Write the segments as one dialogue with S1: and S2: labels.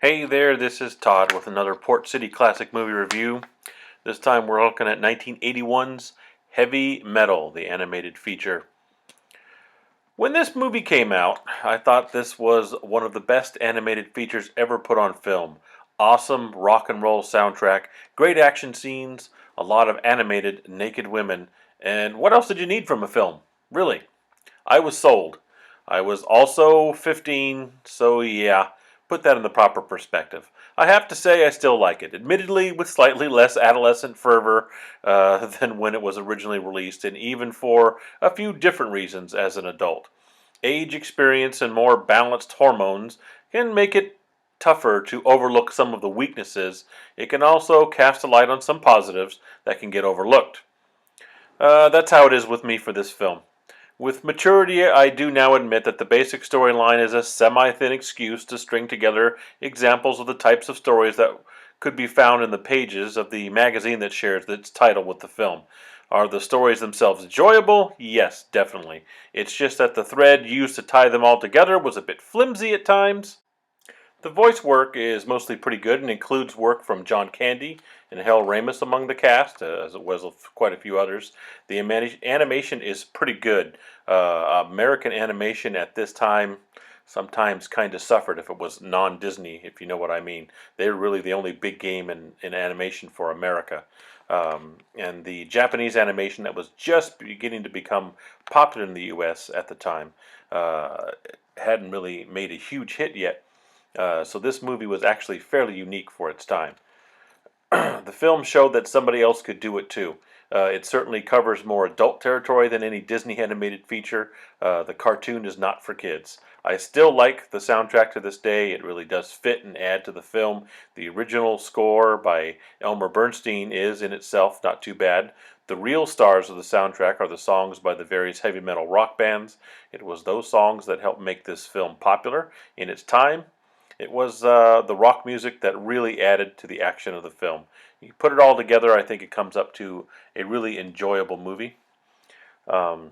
S1: Hey there, this is Todd with another Port City Classic movie review. This time we're looking at 1981's Heavy Metal, the animated feature. When this movie came out, I thought this was one of the best animated features ever put on film. Awesome rock and roll soundtrack, great action scenes, a lot of animated naked women, and what else did you need from a film? Really? I was sold. I was also 15, so yeah, put that in the proper perspective. I have to say I still like it, admittedly with slightly less adolescent fervor than when it was originally released, and even for a few different reasons as an adult. Age, experience, and more balanced hormones can make it tougher to overlook some of the weaknesses. It can also cast a light on some positives that can get overlooked. That's how it is with me for this film. With maturity, I do now admit that the basic storyline is a semi-thin excuse to string together examples of the types of stories that could be found in the pages of the magazine that shares its title with the film. Are the stories themselves enjoyable? Yes, definitely. It's just that the thread used to tie them all together was a bit flimsy at times. The voice work is mostly pretty good and includes work from John Candy and Hal Ramis among the cast, as it was of quite a few others. The animation is pretty good. American animation at this time sometimes kind of suffered if it was non-Disney, if you know what I mean. They were really the only big game in animation for America. And the Japanese animation that was just beginning to become popular in the U.S. at the time uh, hadn't really made a huge hit yet. So this movie was actually fairly unique for its time. The film showed that somebody else could do it too. It certainly covers more adult territory than any Disney animated feature. The cartoon is not for kids. I still like the soundtrack to this day. It really does fit and add to the film. The original score by Elmer Bernstein is, in itself, not too bad. The real stars of the soundtrack are the songs by the various heavy metal rock bands. It was those songs that helped make this film popular in its time. It was the rock music that really added to the action of the film. You put it all together, I think it comes up to a really enjoyable movie. Um,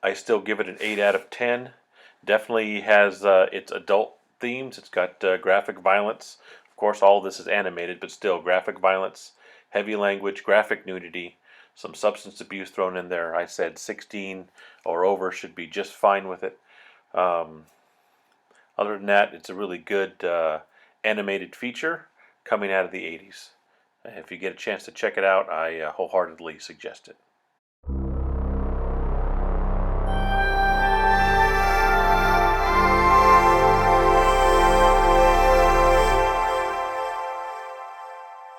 S1: I still give it an 8 out of 10. Definitely has its adult themes. It's got graphic violence. Of course, all of this is animated, but still graphic violence, heavy language, graphic nudity, some substance abuse thrown in there. I said 16 or over should be just fine with it. Um, Other than that, it's a really good animated feature coming out of the 80s. If you get a chance to check it out, I wholeheartedly suggest it.